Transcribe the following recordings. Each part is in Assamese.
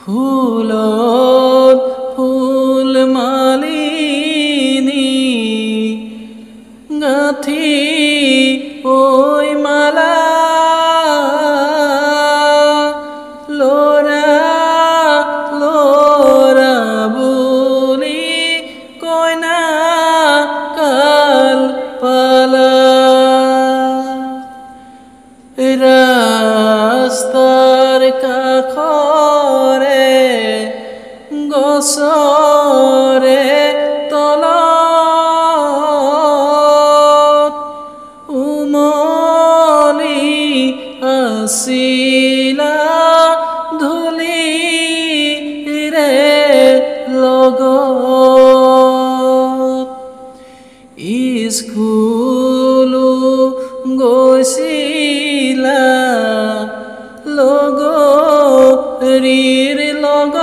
ফুলত ফুল মালিনী গাঁঠি ঐ মালা ল'ৰা ল'ৰা বুলি কইনা কাল পালা ৰাস্তাৰ কাষৰে গছৰে তলত উমলি আছিলা ধূলিৰে লগত স্কুলো গৈছিলা লগৰীৰ লগত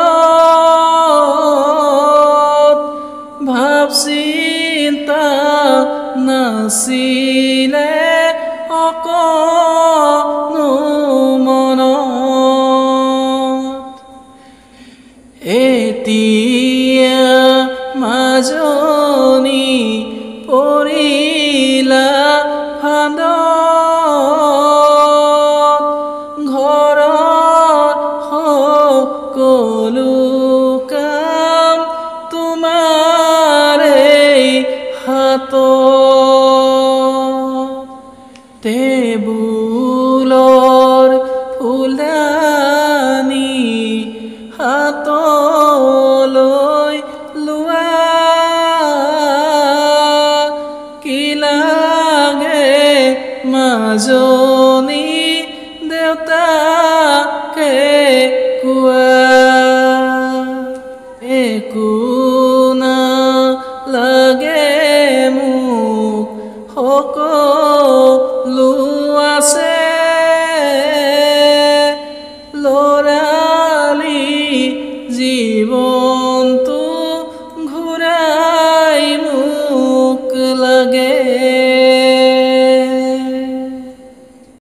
ভাৱ চিন্তা নাছিলে অকনো মনত এতিয়া মাজনী পৰিলা ফান্দত ঘৰৰ সকলো কাম তোমাৰেই হাতত টেবুলৰ ফুলদানি হাতলৈ লোৱা কি লাগে মাজনী দেউতাকে কোৱা একো নালাগে মোক সকলো